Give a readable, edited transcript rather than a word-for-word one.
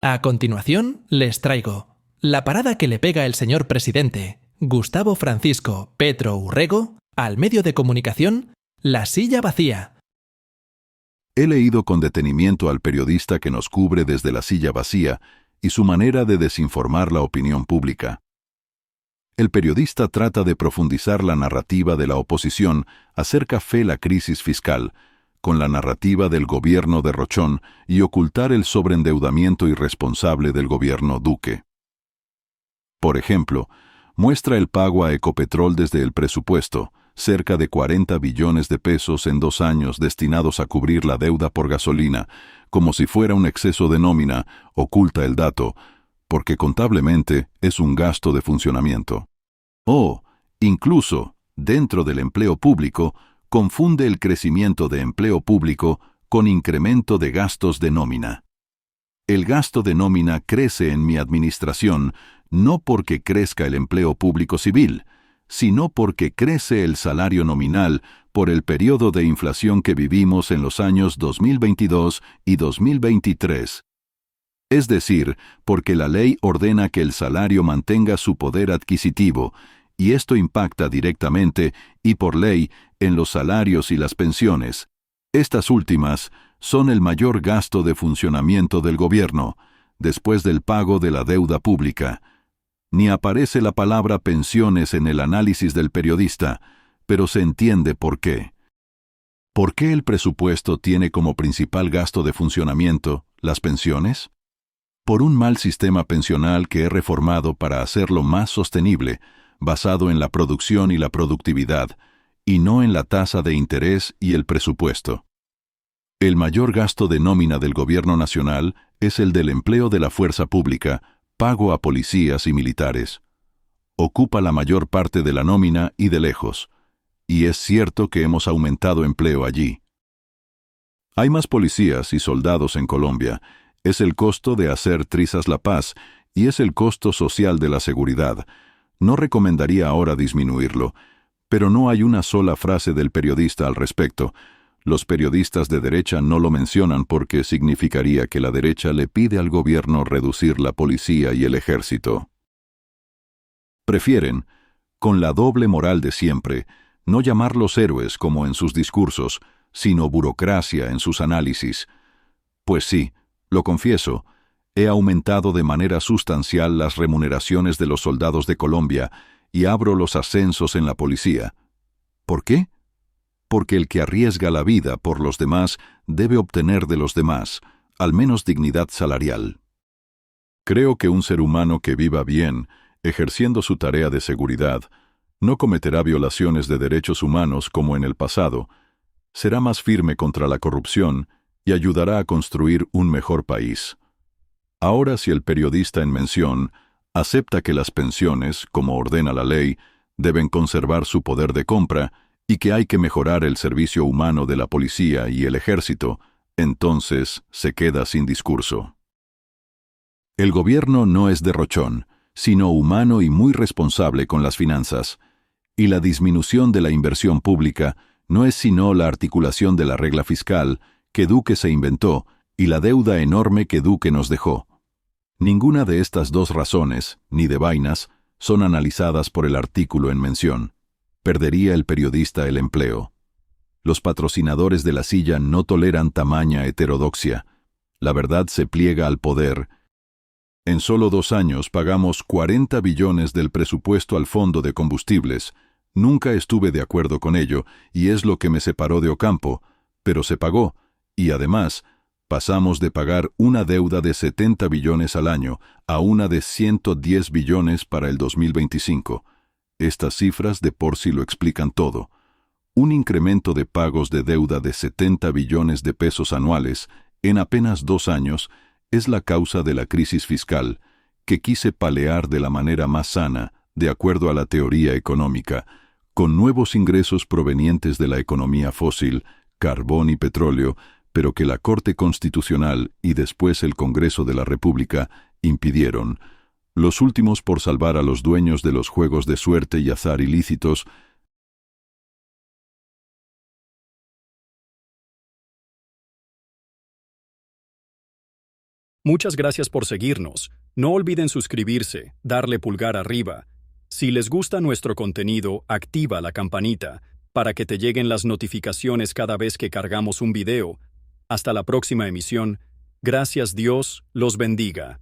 A continuación, les traigo la parada que le pega el señor presidente, Gustavo Francisco Petro Urrego, al medio de comunicación La Silla Vacía. He leído con detenimiento al periodista que nos cubre desde La Silla Vacía y su manera de desinformar la opinión pública. El periodista trata de profundizar la narrativa de la oposición acerca de la crisis fiscal, con la narrativa del gobierno de Rochón y ocultar el sobreendeudamiento irresponsable del gobierno Duque. Por ejemplo, muestra el pago a Ecopetrol desde el presupuesto, cerca de 40 billones de pesos en 2 años destinados a cubrir la deuda por gasolina, como si fuera un exceso de nómina, oculta el dato, porque contablemente es un gasto de funcionamiento. O, incluso, dentro del empleo público, confunde el crecimiento de empleo público con incremento de gastos de nómina. El gasto de nómina crece en mi administración no porque crezca el empleo público civil, sino porque crece el salario nominal por el periodo de inflación que vivimos en los años 2022 y 2023. Es decir, porque la ley ordena que el salario mantenga su poder adquisitivo, y esto impacta directamente y por ley en los salarios y las pensiones. Estas últimas son el mayor gasto de funcionamiento del gobierno, después del pago de la deuda pública. Ni aparece la palabra pensiones en el análisis del periodista, pero se entiende por qué. ¿Por qué el presupuesto tiene como principal gasto de funcionamiento las pensiones? Por un mal sistema pensional que he reformado para hacerlo más sostenible, basado en la producción y la productividad, y no en la tasa de interés y el presupuesto. El mayor gasto de nómina del gobierno nacional es el del empleo de la fuerza pública, pago a policías y militares. Ocupa la mayor parte de la nómina y de lejos, y es cierto que hemos aumentado empleo allí. Hay más policías y soldados en Colombia, es el costo de hacer trizas la paz, y es el costo social de la seguridad. No recomendaría ahora disminuirlo, pero no hay una sola frase del periodista al respecto. Los periodistas de derecha no lo mencionan porque significaría que la derecha le pide al gobierno reducir la policía y el ejército. Prefieren, con la doble moral de siempre, no llamarlos héroes como en sus discursos, sino burocracia en sus análisis. Pues sí, lo confieso, he aumentado de manera sustancial las remuneraciones de los soldados de Colombia y abro los ascensos en la policía. ¿Por qué? Porque el que arriesga la vida por los demás debe obtener de los demás, al menos dignidad salarial. Creo que un ser humano que viva bien, ejerciendo su tarea de seguridad, no cometerá violaciones de derechos humanos como en el pasado, será más firme contra la corrupción y ayudará a construir un mejor país. Ahora, si el periodista en mención acepta que las pensiones, como ordena la ley, deben conservar su poder de compra y que hay que mejorar el servicio humano de la policía y el ejército, entonces se queda sin discurso. El gobierno no es de Rochón, sino humano y muy responsable con las finanzas, y la disminución de la inversión pública no es sino la articulación de la regla fiscal que Duque se inventó y la deuda enorme que Duque nos dejó. Ninguna de estas dos razones, ni de vainas, son analizadas por el artículo en mención. Perdería el periodista el empleo. Los patrocinadores de La Silla no toleran tamaña heterodoxia. La verdad se pliega al poder. En solo 2 años pagamos 40 billones del presupuesto al Fondo de Combustibles. Nunca estuve de acuerdo con ello, y es lo que me separó de Ocampo, pero se pagó, y además, pasamos de pagar una deuda de 70 billones al año a una de 110 billones para el 2025. Estas cifras de por sí lo explican todo. Un incremento de pagos de deuda de 70 billones de pesos anuales en apenas 2 años es la causa de la crisis fiscal, que quise paliar de la manera más sana, de acuerdo a la teoría económica, con nuevos ingresos provenientes de la economía fósil, carbón y petróleo, pero que la Corte Constitucional y después el Congreso de la República impidieron, los últimos por salvar a los dueños de los juegos de suerte y azar ilícitos, Muchas gracias por seguirnos. No olviden suscribirse, darle pulgar arriba. Si les gusta nuestro contenido, activa la campanita para que te lleguen las notificaciones cada vez que cargamos un video. Hasta la próxima emisión. Gracias, Dios los bendiga.